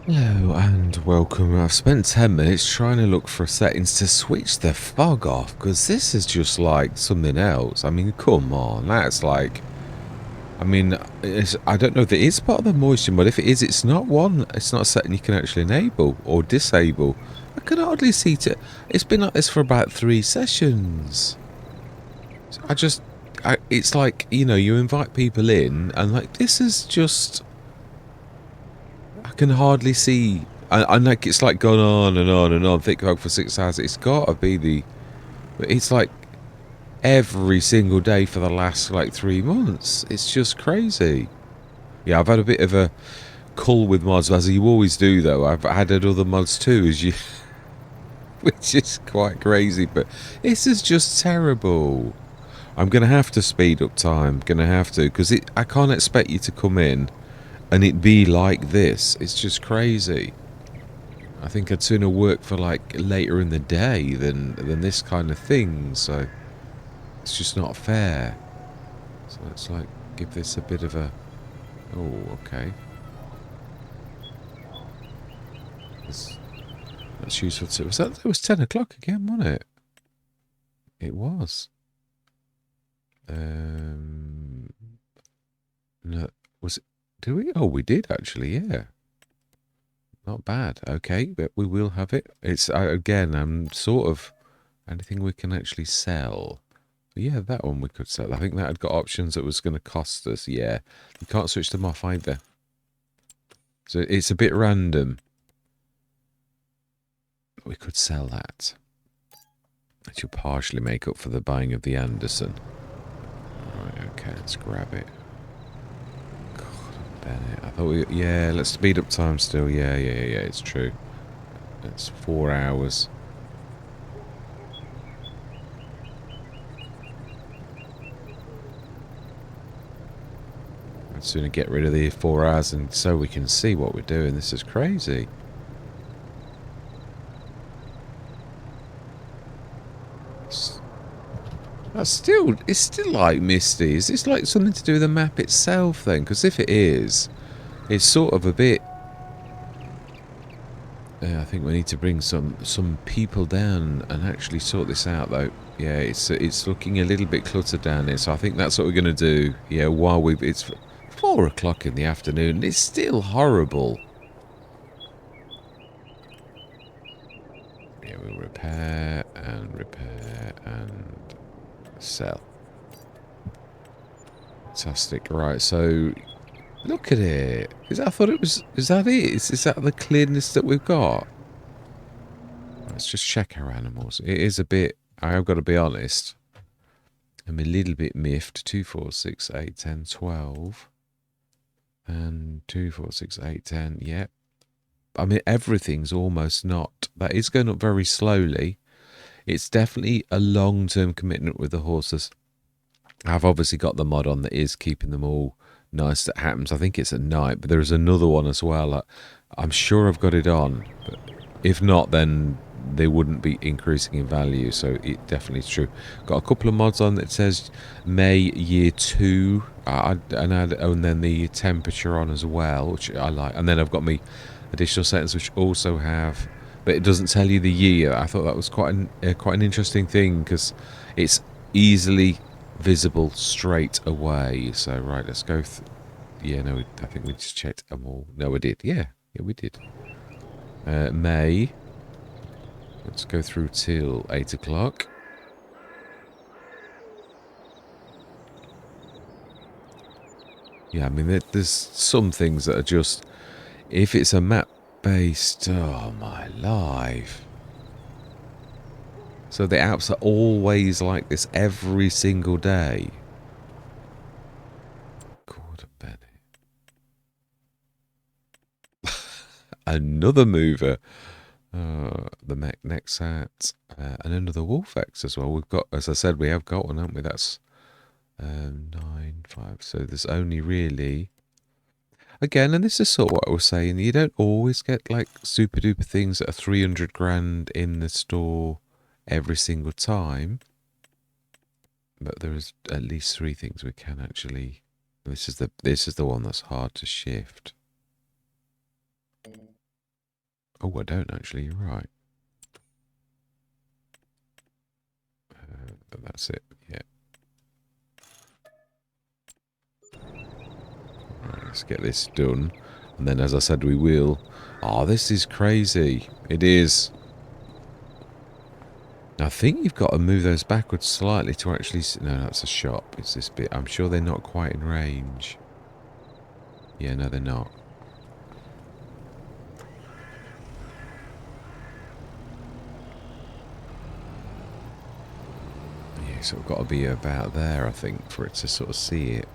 Hello and welcome. I've spent 10 minutes trying to look for settings to switch the fog off because this is just like something else. I mean, come on, that's like, I mean, I don't know if it is part of the moisture, but if it is, it's not one. It's not a setting you can actually enable or disable. I can hardly see it. It's been like this for about 3 sessions. I just, it's like, you invite people in and like, this is just, I can hardly see. I like it's like gone on and on and on. Thick hug for 6 hours. It's got to be the. It's like every single day for the last like 3 months. It's just crazy. Yeah, I've had a bit of a cull with mods, as you always do. Though I've added other mods too, as you, which is quite crazy. But this is just terrible. I'm gonna have to speed up time. Gonna have to because I can't expect you to come in and it be like this. It's just crazy. I think I'd sooner work for like later in the day than this kind of thing. So it's just not fair. So let's like give this a bit of a. Oh, okay. That's useful too. It was 10 o'clock again, wasn't it? It was. Um. No, was it? Did we? Oh, we did actually. Yeah. Not bad. Okay, but we will have it. It's again. I'm sort of anything we can actually sell. Yeah, that one we could sell. I think that had got options that was going to cost us. Yeah, you can't switch them off either. So it's a bit random. But we could sell that. That should partially make up for the buying of the Anderson. Right, okay, let's grab it. God, Bennett. I thought we... Yeah, let's speed up time still. Yeah, it's true. It's 4 hours. I'd sooner get rid of the 4 hours and so we can see what we're doing. This is crazy. It's still like misty. Is this like something to do with the map itself then? Because if it is, it's sort of a bit. I think we need to bring some people down and actually sort this out though. Yeah, it's looking a little bit cluttered down here. So I think that's what we're gonna do. Yeah, while it's 4 o'clock in the afternoon. It's still horrible. Yeah, we'll repair and sell. Fantastic. Right, so look at it. I thought it was. Is that it? Is that the clearness that we've got? Let's just check our animals. It is a bit. I have got to be honest. I'm a little bit miffed. 2, 4, 6, 8, 10, 12. And 2, 4, 6, 8, 10. Yep. I mean, everything's almost not. That is going up very slowly. It's definitely a long-term commitment with the horses. I've obviously got the mod on that is keeping them all nice. That happens. I think it's at night, but there is another one as well. I'm sure I've got it on, but if not, then they wouldn't be increasing in value. So it definitely is true. Got a couple of mods on that says May year 2, and then the temperature on as well, which I like. And then I've got me additional settings which also have, but it doesn't tell you the year. I thought that was quite an interesting thing because it's easily visible straight away. So right, let's go. Yeah, no, I think we just checked them all. No, we did. Yeah, we did. May. Let's go through till 8 o'clock. Yeah, I mean, there's some things that are just, if it's a map based, oh my life. So the Alps are always like this every single day. God, Bennett. Another mover. The Nexat, and another Wolfex as well. We've got, as I said, we have got one, haven't we? That's 9, 5. So there's only really, again, and this is sort of what I was saying. You don't always get like super duper things that are 300 grand in the store every single time, but there is at least 3 things we can actually. This is the one that's hard to shift. Oh, I don't actually. You're right. But that's it. Yeah. Right, let's get this done. And then, as I said, we will. Oh, this is crazy. It is. Now, I think you've got to move those backwards slightly to actually... No, that's a shop. It's this bit. I'm sure they're not quite in range. Yeah, no, they're not. Yeah, so we've got to be about there, I think, for it to sort of see it.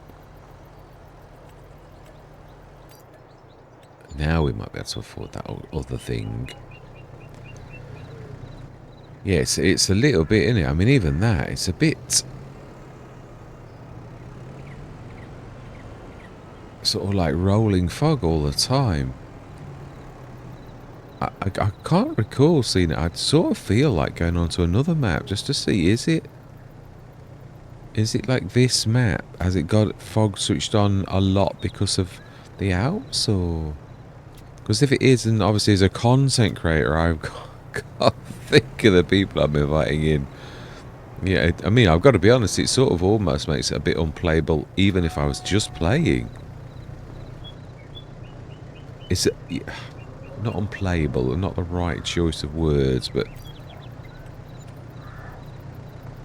Now we might be able to afford that other thing. Yeah, it's a little bit, innit? I mean, even that, it's a bit... sort of like rolling fog all the time. I can't recall seeing it. I'd sort of feel like going on to another map just to see, is it like this map? Has it got fog switched on a lot because of the Alps, or... Because if it is, then obviously as a content creator, I've got to think of the people I'm inviting in. Yeah, I mean, I've got to be honest, it sort of almost makes it a bit unplayable, even if I was just playing. It's not unplayable, not the right choice of words, but...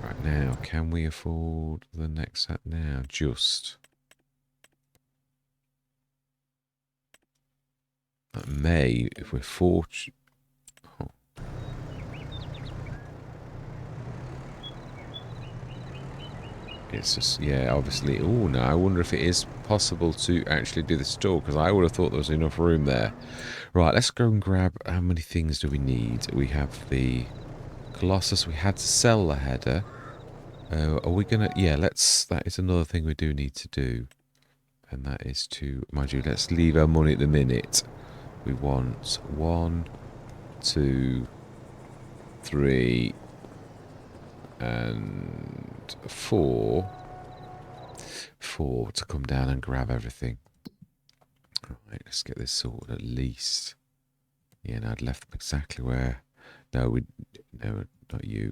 Right now, can we afford the next set now? Just... That may, if we're fortunate... Oh. It's just, yeah, obviously... Oh, no, I wonder if it is possible to actually do the store, because I would have thought there was enough room there. Right, let's go and grab... How many things do we need? We have the Colossus. We had to sell the header. Are we going to... Yeah, let's... That is another thing we do need to do. And that is to... Mind you, let's leave our money at the minute. We want 1, 2, 3, and 4. 4 to come down and grab everything. Right, let's get this sorted at least. Yeah, and I'd left them exactly where... No, no, not you.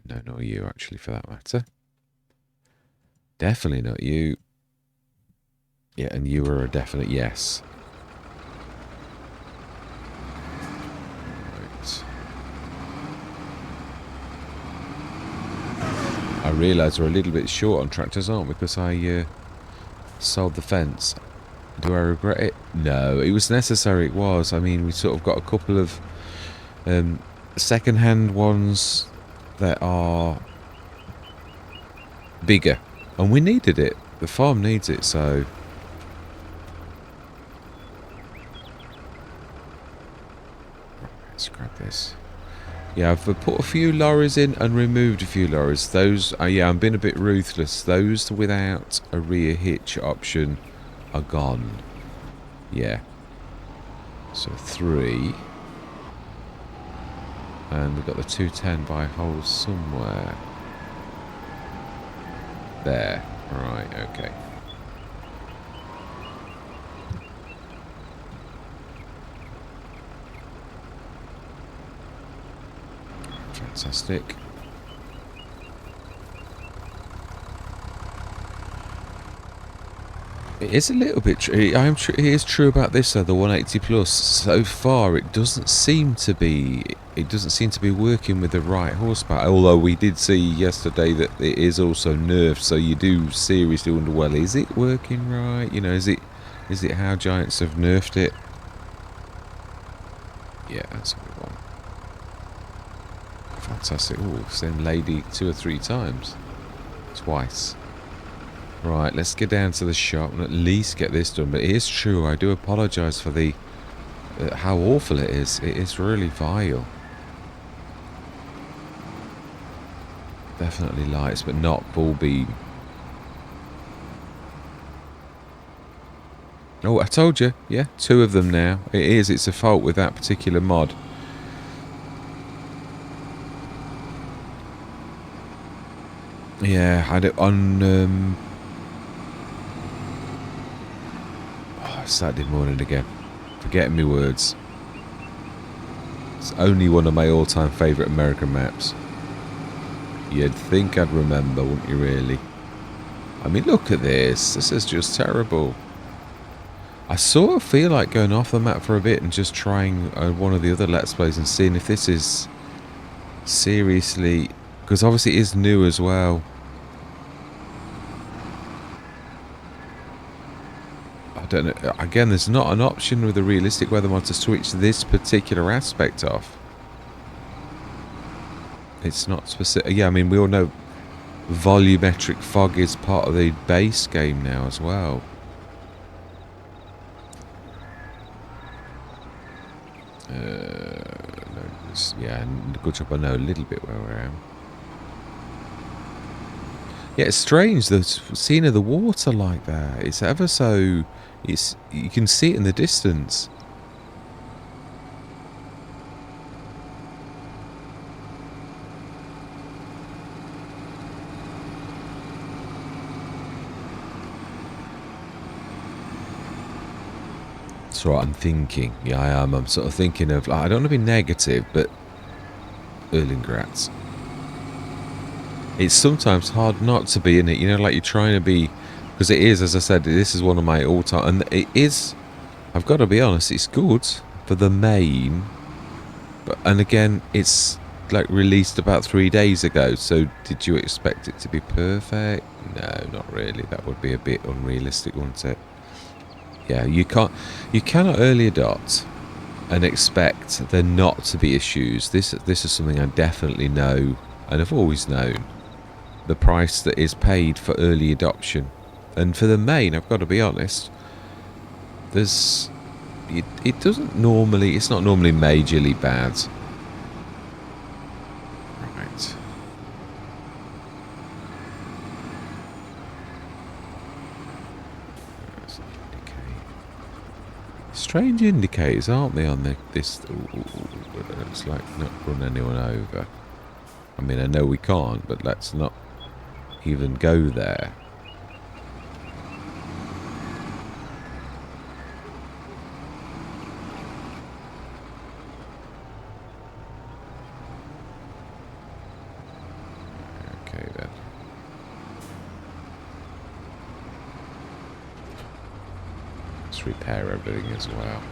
No, not you, actually, for that matter. Definitely not you. Yeah, and you were a definite yes. Right. I realise we're a little bit short on tractors, aren't we? Because I sold the fence. Do I regret it? No, it was necessary, it was. I mean, we sort of got a couple of second-hand ones that are bigger. And we needed it. The farm needs it, so... Let's grab this. Yeah, I've put a few lorries in and removed a few lorries. Those, yeah, I'm being a bit ruthless. Those without a rear hitch option are gone. Yeah. So 3. And we've got the 210 by holes somewhere. There. Right, okay. Fantastic. It is a little bit true. It is true about this though, the 180 plus. So far, it doesn't seem to be. It doesn't seem to be working with the right horsepower. Although we did see yesterday that it is also nerfed, so you do seriously wonder, well, is it working right? You know, is it how Giants have nerfed it? Yeah, that's what we want. Fantastic. Oh, send lady 2 or 3 times. Twice. Right, let's get down to the shop and at least get this done. But it is true, I do apologise for the... how awful it is. It is really vile. Definitely lights, but not full beam. Oh, I told you. Yeah, 2 of them now. It is. It's a fault with that particular mod. Yeah, I had it on... Saturday morning again. Forgetting me words. It's only one of my all-time favourite American maps. You'd think I'd remember, wouldn't you really? I mean, look at this. This is just terrible. I sort of feel like going off the map for a bit and just trying one of the other Let's Plays and seeing if this is seriously... Because obviously it is new as well. I don't know. Again, there's not an option with the realistic weather mod to switch this particular aspect off. It's not specific. Yeah, I mean, we all know volumetric fog is part of the base game now as well. Yeah, good job I know a little bit where I am. Yeah, it's strange the seeing of the water like that. It's ever so... you can see it in the distance. That's what I'm thinking. Yeah, I am. I'm sort of thinking of... I don't want to be negative, but... Erlengrat. It's sometimes hard not to be in it. You know, like you're trying to be... Because it is, as I said, this is one of my all-time... And it is... I've got to be honest, it's good for the main. And again, it's like released about 3 days ago. So did you expect it to be perfect? No, not really. That would be a bit unrealistic, wouldn't it? Yeah, you cannot early adopt and expect there not to be issues. This is something I definitely know and have always known. The price that is paid for early adoption. And for the main, I've got to be honest, it doesn't normally, it's not normally majorly bad. Right. Strange indicators, aren't they, on this? Ooh, it looks like not run anyone over. I mean, I know we can't, but let's not even go there. Okay, then. Let's repair everything as well.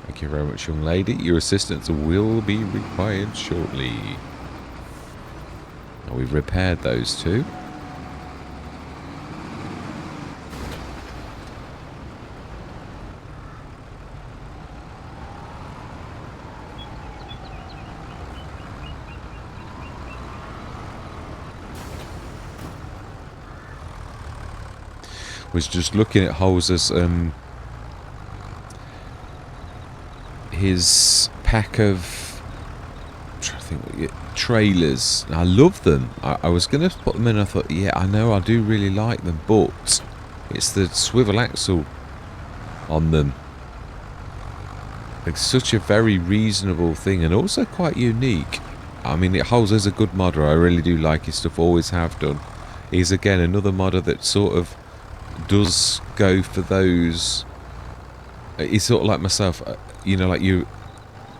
Thank you very much, young lady. Your assistance will be required shortly. Now, we've repaired those two. Was just looking at Holz's his pack of trailers. I love them. I was going to put them in. I thought, yeah, I know, I do really like them, but it's the swivel axle on them. It's such a very reasonable thing and also quite unique. I mean, Holz is a good modder. I really do like his stuff, always have done. He's again another modder that sort of does go for those. He's sort of like myself, you know, like your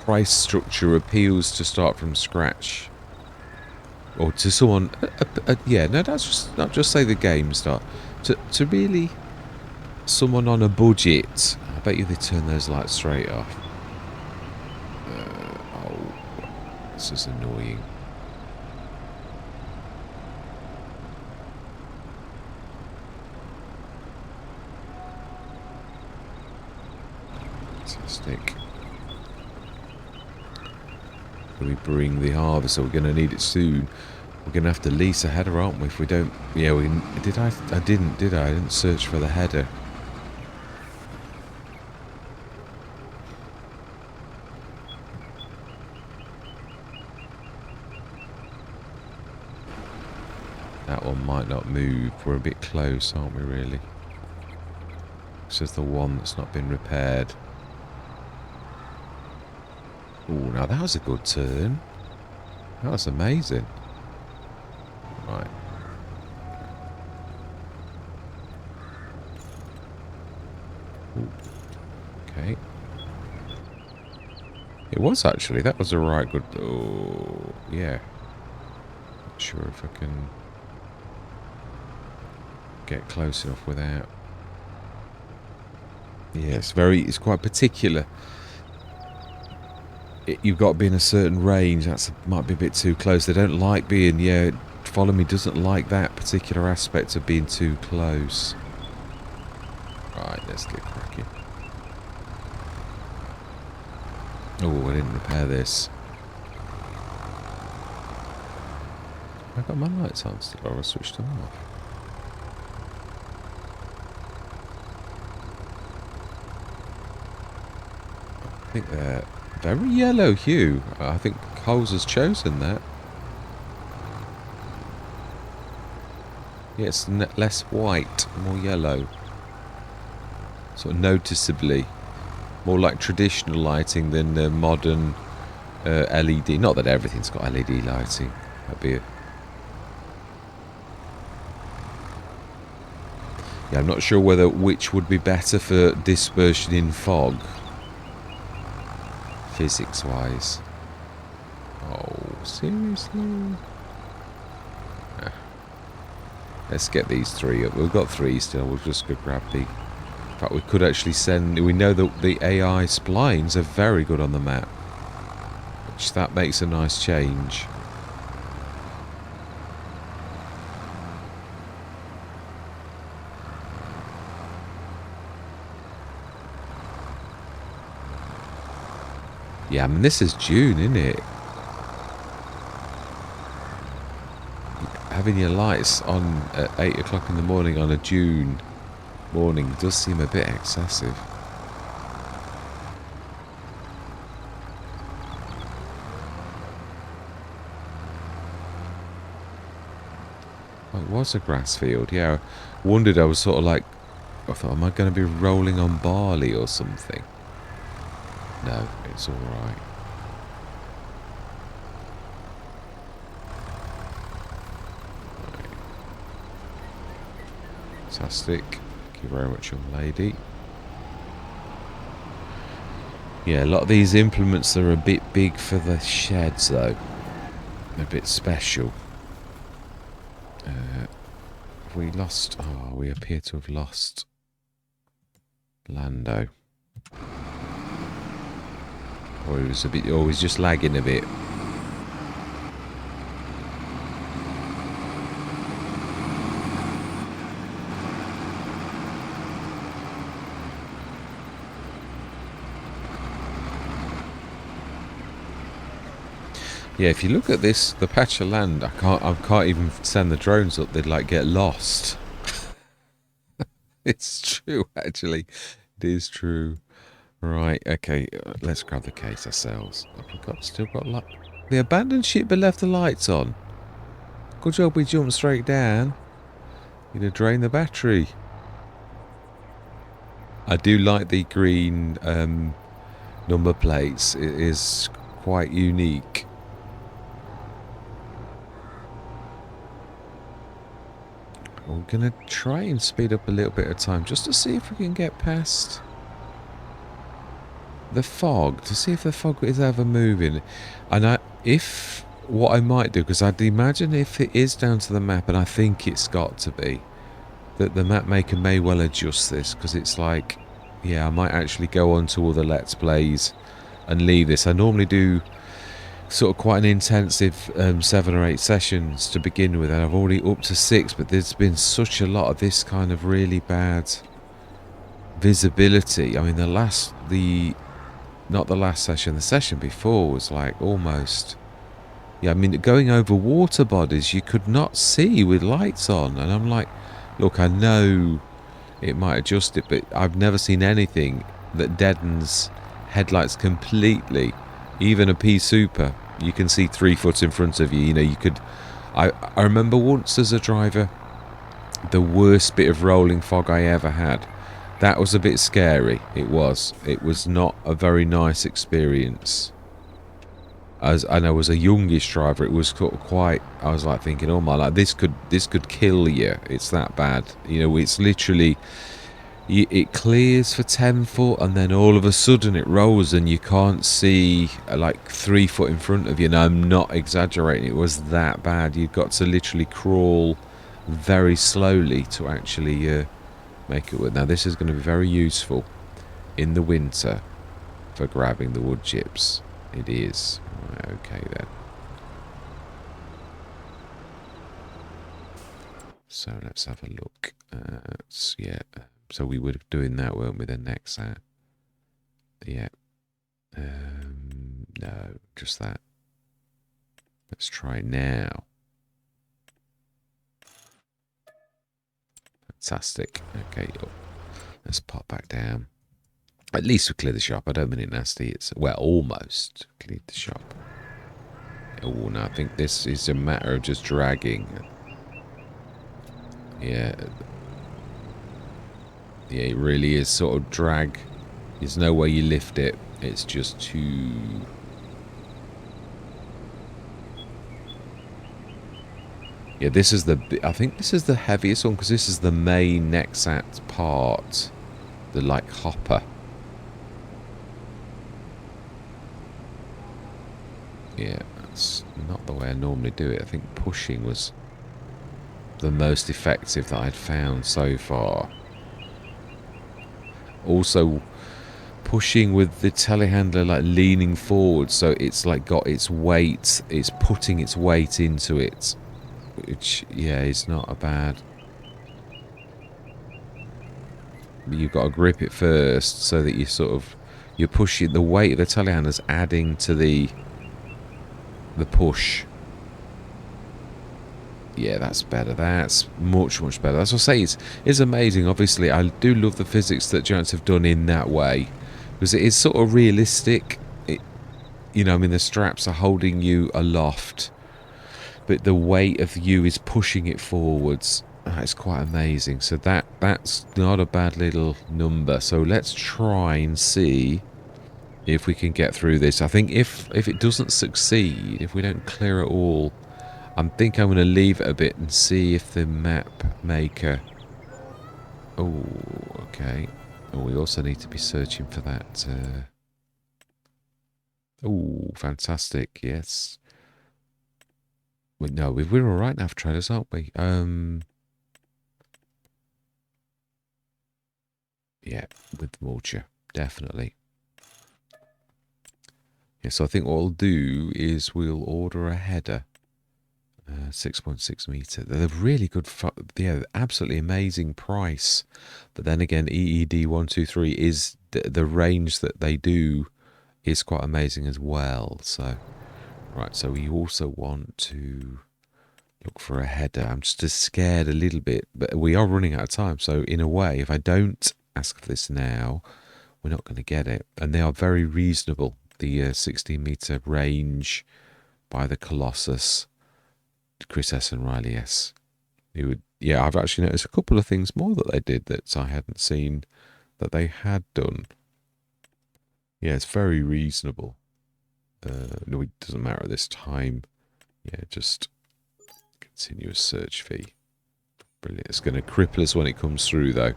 price structure appeals to start from scratch, or to someone. Yeah, no, that's just not just say the game start to really someone on a budget. I bet you they turn those lights straight off. Oh, this is annoying. Fantastic. We bring the harvester. We're going to need it soon. We're going to have to lease a header, aren't we? If we don't, yeah, we did. I didn't, did I? I didn't search for the header. That one might not move. We're a bit close, aren't we? Really. This is the one that's not been repaired. Oh, now that was a good turn. That was amazing. Right. Ooh, okay. It was actually. That was a right good... Oh, yeah. Not sure if I can get close enough without... Yeah, it's quite particular. You've got to be in a certain range. That might be a bit too close. They don't like being... Yeah, Follow Me doesn't like that particular aspect of being too close. Right, let's get cracking. Oh, I didn't repair this. I got my lights on still, or I switched them off. I think they're very yellow hue. I think Coles has chosen that. Yeah, it's less white, more yellow. Sort of noticeably. More like traditional lighting than modern LED. Not that everything's got LED lighting. That'd be yeah, I'm not sure which would be better for dispersion in fog. Physics-wise. Oh, seriously? Ah. Let's get these three up. We've got three still. We'll just go grab the... In fact, we could actually send... We know that the AI splines are very good on the map. Which, that makes a nice change. Yeah, I mean, this is June, isn't it? Having your lights on at 8 o'clock in the morning on a June morning does seem a bit excessive. Oh, it was a grass field, yeah. I wondered, I was sort of like, I thought, am I going to be rolling on barley or something? No, it's alright. Fantastic. Thank you very much, young lady. Yeah, a lot of these implements are a bit big for the sheds, though. They're a bit special. Have we lost... Oh, we appear to have lost Lando. Or he was a bit... Or he's just lagging a bit. Yeah, if you look at this, the patch of land, I can't even send the drones up. They'd like get lost. It's true, actually. It is true. Right, okay, let's grab the case ourselves. Have we still got light? The abandoned ship but left the lights on. Good job we jumped straight down. You'd have drained the battery. I do like the green number plates. It is quite unique. We're going to try and speed up a little bit of time just to see if we can get past the fog, to see if the fog is ever moving. And what I might do, because I'd imagine if it is down to the map, and I think it's got to be, that the map maker may well adjust this, because it's like, yeah, I might actually go on to all the Let's Plays and leave this. I normally do sort of quite an intensive 7 or 8 sessions to begin with, and I've already up to 6, but there's been such a lot of this kind of really bad visibility. I mean, not the last session, the session before was like almost, yeah, I mean, going over water bodies you could not see with lights on, and I'm like, look, I know it might adjust it, but I've never seen anything that deadens headlights completely. Even a P Super, you can see 3 foot in front of you. You know, you could... I remember once as a driver, the worst bit of rolling fog I ever had. That was a bit scary. It was. It was not a very nice experience. And I was a youngish driver. It was quite... I was like thinking, oh my, like this could kill you. It's that bad. You know, it's literally... it clears for 10 foot and then all of a sudden it rolls and you can't see like 3 foot in front of you. And I'm not exaggerating, it was that bad. You've got to literally crawl very slowly to actually make it work. Now this is going to be very useful in the winter for grabbing the wood chips. It is. Right, okay then. So let's have a look. Yeah. So we were doing that, weren't we? Then next that. Yeah. No, just that. Let's try it now. Fantastic. Okay. Oh, let's pop back down. At least we clear the shop. I don't mean it nasty. It's, well, almost cleared the shop. Oh, no, I think this is a matter of just dragging. Yeah. Yeah, it really is sort of drag. There's no way you lift it. It's just too... Yeah, this is the... I think this is the heaviest one because this is the main Nexat part. The, like, hopper. Yeah, that's not the way I normally do it. I think pushing was the most effective that I'd found so far. Also, pushing with the telehandler like leaning forward, so it's like got its weight, it's putting its weight into it, which, yeah, is not a bad... But you've got to grip it first so that you sort of... You're pushing, the weight of the telehandler's adding to the push. Yeah, that's better. That's much, much better. That's what I say. It's amazing. Obviously, I do love the physics that Giants have done in that way. Because it is sort of realistic. You know, I mean, the straps are holding you aloft. But the weight of you is pushing it forwards. It's quite amazing. So that's not a bad little number. So let's try and see if we can get through this. I think if it doesn't succeed, if we don't clear it all... I think I'm going to leave it a bit and see if the map maker... Oh, okay. Oh, we also need to be searching for that. Oh, fantastic. Yes. Well, no, we're all right now for trailers, aren't we? Yeah, with the mulcher. Definitely. Yeah, so I think what we'll do is we'll order a header. 6.6 meter. They're really good. Yeah, absolutely amazing price. But then again, EED 123 is the range that they do is quite amazing as well. So, right. So we also want to look for a header. I'm just scared a little bit, but we are running out of time. So in a way, if I don't ask for this now, we're not going to get it. And they are very reasonable. The 16 meter range by the Colossus. Chris S. and Riley S. Yeah, I've actually noticed a couple of things more that they did that I hadn't seen that they had done. Yeah, it's very reasonable. No, it doesn't matter at this time. Yeah, just continuous search fee. Brilliant. It's going to cripple us when it comes through, though.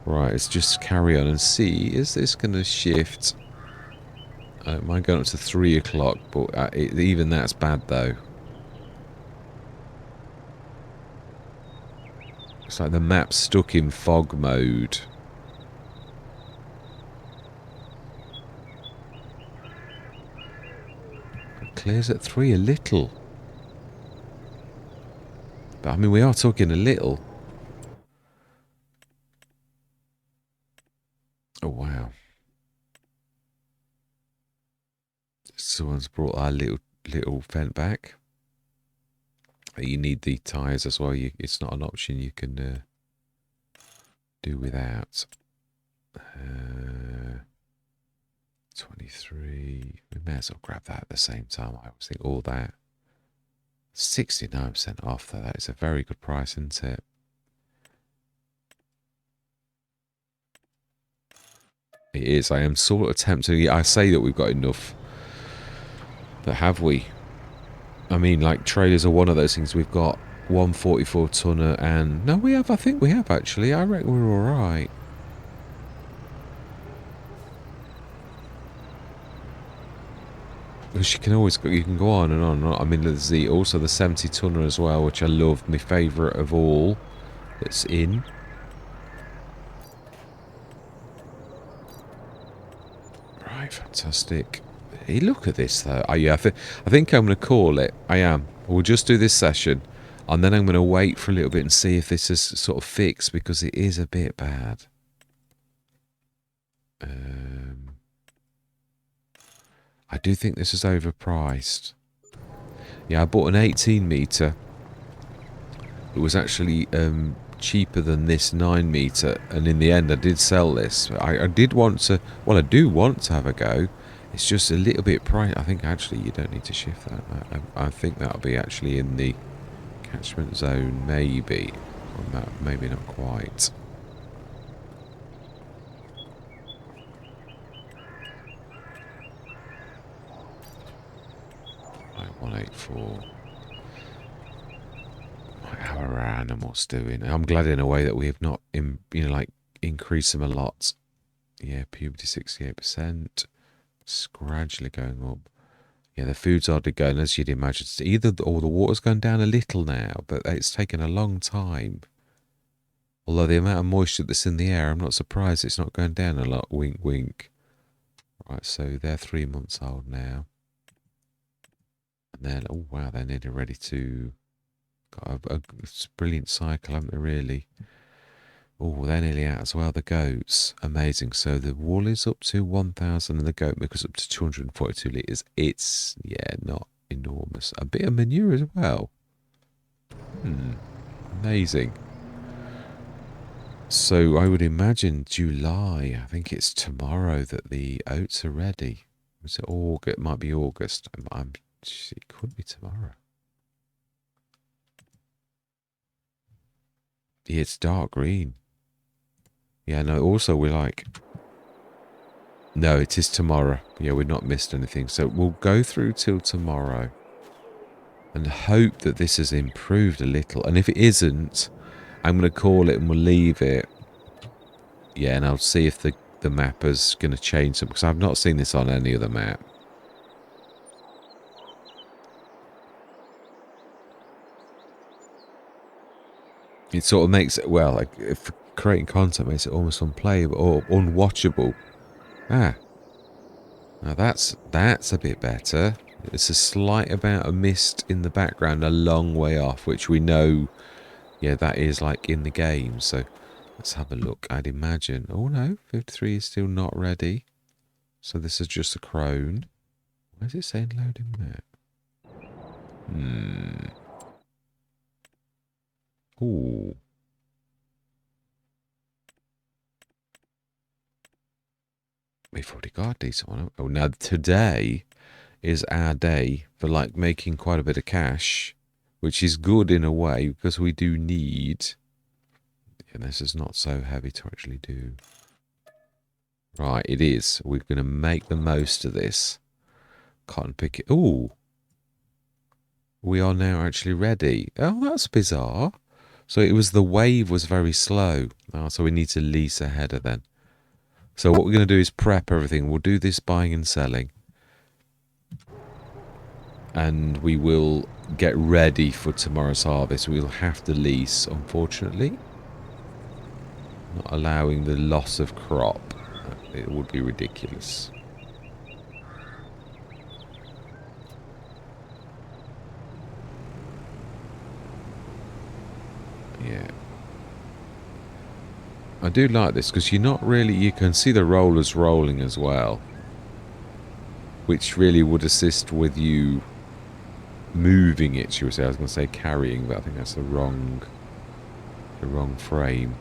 Right, let's just carry on and see. Is this going to shift? Mine going up to 3 o'clock, but even that's bad, though. It's like the map's stuck in fog mode. It clears at 3 a little. But I mean, we are talking a little. Oh, wow. Someone's brought our little vent back. You need the tyres as well. It's not an option you can do without. 23. We may as well grab that at the same time. I always think all that. 69% off, though. That is a very good price, isn't it? It is. I am sort of tempted. I say that we've got enough. But have we? I mean, like, trailers are one of those things. We've got 144 tonner and... No, we have. I think we have, actually. I reckon we're all right. Because you can always go, you can go on and on and on. I mean, there's also the 70 tonner as well, which I love. My favourite of all that's in. Right, fantastic. Hey, look at this though. Yeah, I think I'm going to call it. I am. We'll just do this session, and then I'm going to wait for a little bit and see if this is sort of fixed, because it is a bit bad. I do think this is overpriced. Yeah, I bought an 18 metre. It was actually cheaper than this 9 metre, and in the end I did sell this. I did want to, well, I do want to have a go. It's just a little bit price. I think actually you don't need to shift that. I think that'll be actually in the catchment zone, maybe. Or maybe not quite. Right, 184. How are our animals doing? I'm glad in a way that we have not, increased them a lot. Yeah, puberty 68%. It's gradually going up. Yeah, the food's hardly going, as you'd imagine. It's either or the water's gone down a little now, but it's taken a long time. Although the amount of moisture that's in the air, I'm not surprised it's not going down a lot. Wink, wink. Right, so they're 3 months old now. And then, oh wow, they're nearly ready to... Got a brilliant cycle, haven't they, really? Oh, they're nearly out as well, the goats. Amazing. So the wool is up to 1,000 and the goat milk is up to 242 litres. It's, yeah, not enormous. A bit of manure as well. Amazing. So I would imagine July, I think it's tomorrow that the oats are ready. Was it August? It might be August. It could be tomorrow. Yeah, it's dark green. Yeah, no, also we're like... No, it is tomorrow. Yeah, we've not missed anything. So we'll go through till tomorrow and hope that this has improved a little. And if it isn't, I'm going to call it and we'll leave it. Yeah, and I'll see if the map is going to change something, because I've not seen this on any other map. It sort of makes it, well, like, if creating content makes it almost unplayable or unwatchable. Ah, now that's a bit better. It's a slight amount of mist in the background a long way off, which we know, yeah, that is like in the game. So let's have a look. I'd imagine, oh no, 53 is still not ready. So this is just a crone. Why is it saying loading map? Ooh. We've already got a decent one. Oh, now today is our day for like making quite a bit of cash, which is good in a way because we do need. And this is not so heavy to actually do. Right, it is. We're going to make the most of this. Cotton picket. Ooh. We are now actually ready. Oh, that's bizarre. So it was the wave was very slow. Oh, so we need to lease a header then. So what we're going to do is prep everything. We'll do this buying and selling. And we will get ready for tomorrow's harvest. We'll have to lease, unfortunately. Not allowing the loss of crop. It would be ridiculous. Yeah. I do like this because you're not really... You can see the rollers rolling as well, which really would assist with you moving it, shall we say. I was going to say carrying, but I think that's the wrong frame.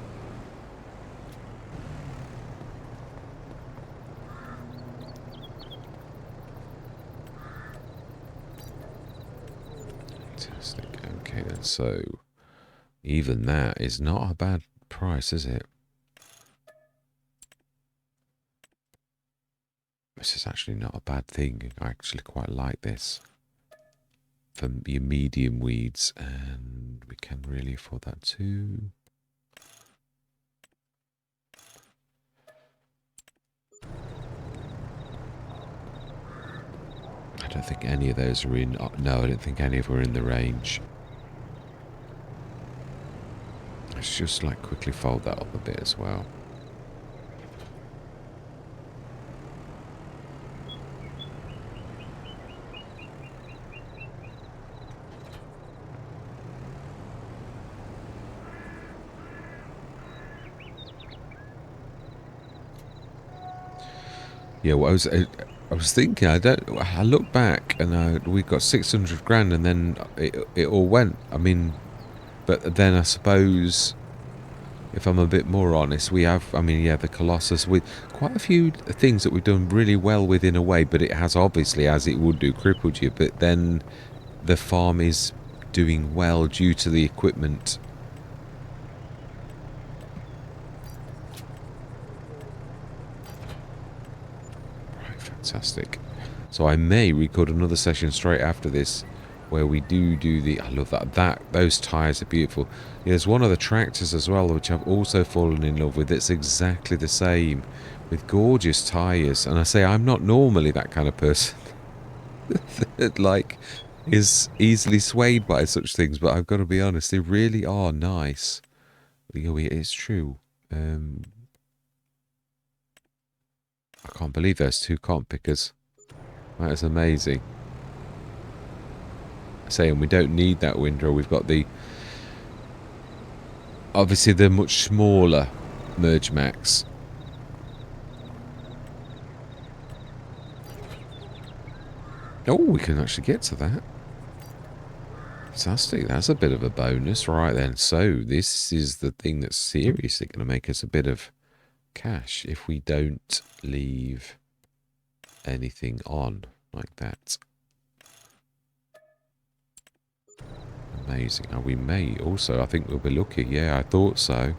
Fantastic. Okay then, so even that is not a bad price, is it? This is actually not a bad thing. I actually quite like this. For your medium weeds, and we can really afford that too. don't think any of those are in... no, I don't think any of them are in the range. Let's just like quickly fold that up a bit as well. Yeah, well, I was thinking, I look back and we got 600 grand and then it all went. I mean, but then I suppose, if I'm a bit more honest, we have, I mean, yeah, the Colossus, with quite a few things that we've done really well with in a way, but it has obviously, as it would do, crippled you. But then the farm is doing well due to the equipment. Right, fantastic. So I may record another session straight after this where we do the... I love that. Those tyres are beautiful. Yeah, there's one of the tractors as well, which I've also fallen in love with. It's exactly the same, with gorgeous tyres. And I say I'm not normally that kind of person that, like, is easily swayed by such things, but I've got to be honest, they really are nice. It's true. I can't believe there's 2 comp pickers. That is amazing. Saying we don't need that windrow. We've got the... obviously the much smaller Merge Max. Oh, we can actually get to that. Fantastic. That's a bit of a bonus. Right then. So this is the thing that's seriously going to make us a bit of cash if we don't leave anything on like that. Amazing. Now we may also, I think we'll be lucky. Yeah, I thought so.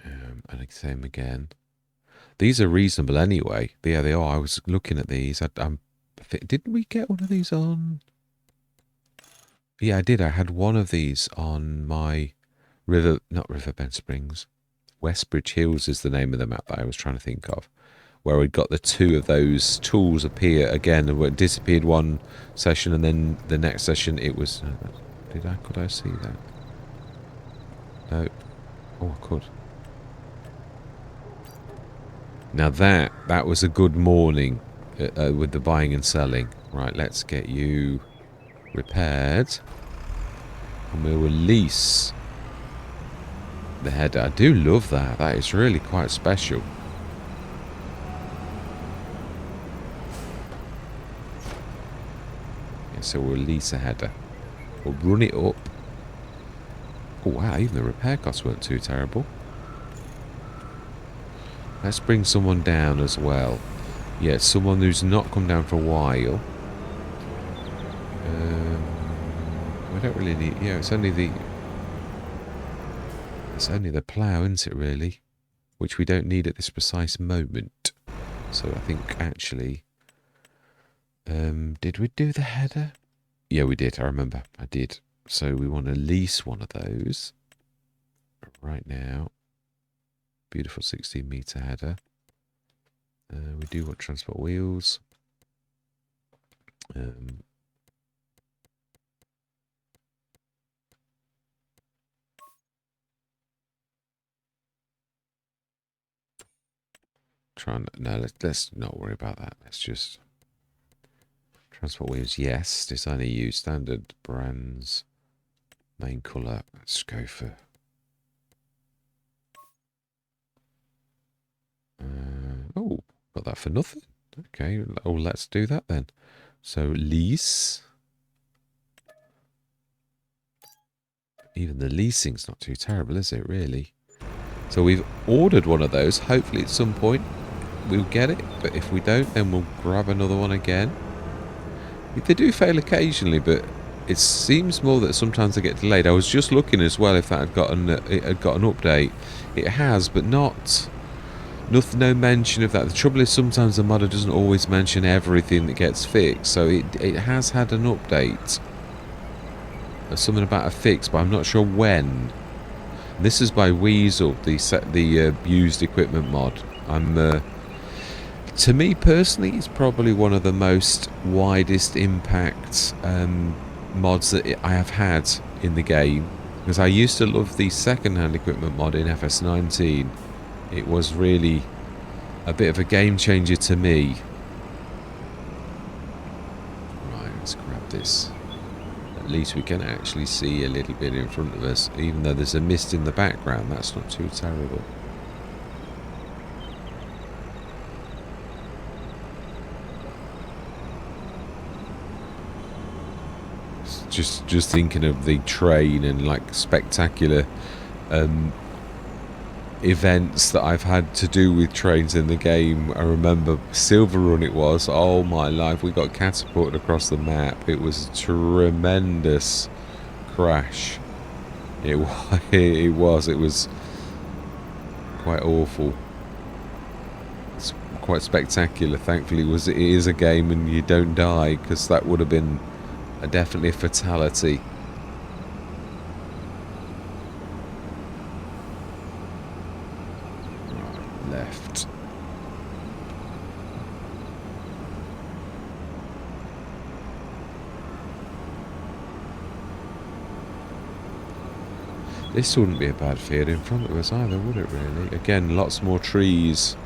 And same again. These are reasonable anyway. Yeah, they are. I was looking at these. Didn't we get one of these on? Yeah, I did. I had one of these on my not Riverbend Springs. Westbridge Hills is the name of the map that I was trying to think of, where we'd got the 2 of those tools appear again, and it disappeared one session, and then the next session it was... could I see that? No. Oh, I could. Now that was a good morning with the buying and selling. Right, let's get you repaired, and we'll release the header. I do love that. That is really quite special. Yeah, so we'll release a header. We'll run it up. Oh wow, even the repair costs weren't too terrible. Let's bring someone down as well. Yeah, someone who's not come down for a while. We don't really need... yeah, it's only the plough, isn't it, really? Which we don't need at this precise moment. So I think, actually... did we do the header? Yeah, we did. I remember. I did. So we want to lease one of those. Right now. Beautiful 16-metre header. We do want transport wheels. Let's not worry about that. Let's just... transport wheels, yes. Design EU, standard brands, main colour. Let's go for... oh, got that for nothing. Okay, oh, let's do that then. So, lease. Even the leasing's not too terrible, is it, really? So we've ordered one of those. Hopefully at some point we'll get it. But if we don't, then we'll grab another one again. They do fail occasionally, but it seems more that sometimes they get delayed. I was just looking as well if that had got an update. It has, but not... no mention of that. The trouble is sometimes the modder doesn't always mention everything that gets fixed, so it has had an update. There's something about a fix, but I'm not sure when. This is by Weasel, the used equipment mod. To me personally, it's probably one of the most widest impact mods that I have had in the game, because I used to love the second-hand equipment mod in FS19. It was really a bit of a game changer to me. Right, let's grab this. At least we can actually see a little bit in front of us, even though there's a mist in the background. That's not too terrible. Just thinking of the train and like spectacular events that I've had to do with trains in the game. I remember Silver Run it was. Oh my life, we got catapulted across the map. It was a tremendous crash. It was quite awful. It's quite spectacular. Thankfully it is a game and you don't die, because that would have been definitely a fatality. Right, left. This wouldn't be a bad field in front of us either, would it really? Again, lots more trees.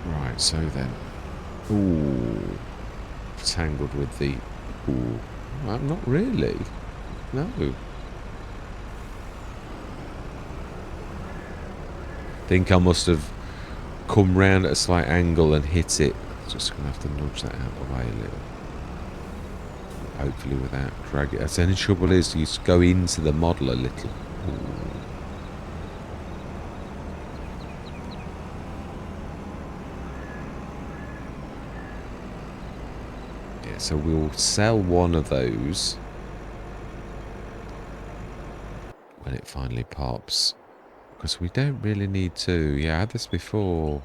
Right, so then. Ooh. Tangled with the... Ooh. Well, not really. No. Think I must have come round at a slight angle and hit it. Just going to have to nudge that out of the way a little. Hopefully without dragging it. That's the only trouble is you go into the model a little. Ooh. Yeah, so we'll sell one of those when it finally pops. Because we don't really need to. Yeah, I had this before.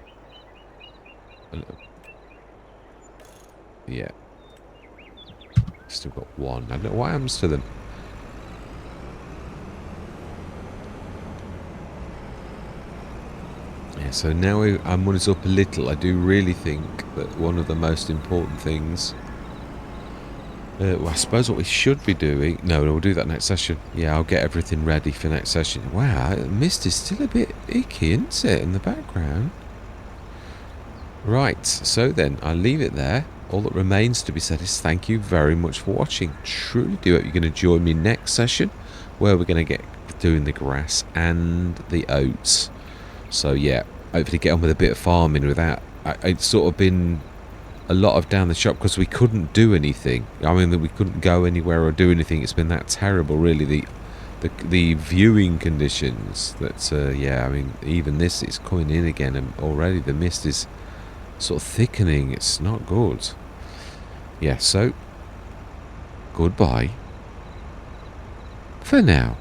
Yeah. Still got one. I don't know what happens to them. Yeah, so now I'm when it's up a little, I do really think that one of the most important things... well, I suppose what we should be doing... No, we'll do that next session. Yeah, I'll get everything ready for next session. Wow, the mist is still a bit icky, isn't it, in the background? Right, so then, I'll leave it there. All that remains to be said is thank you very much for watching. Truly do hope you're going to join me next session, where we're going to get doing the grass and the oats. So yeah, hopefully get on with a bit of farming without... It's sort of been a lot of down the shop because we couldn't do anything. I mean, we couldn't go anywhere or do anything. It's been that terrible, really, the viewing conditions. That yeah, I mean, even this is coming in again, and already the mist is sort of thickening. It's not good. Yeah, so goodbye for now.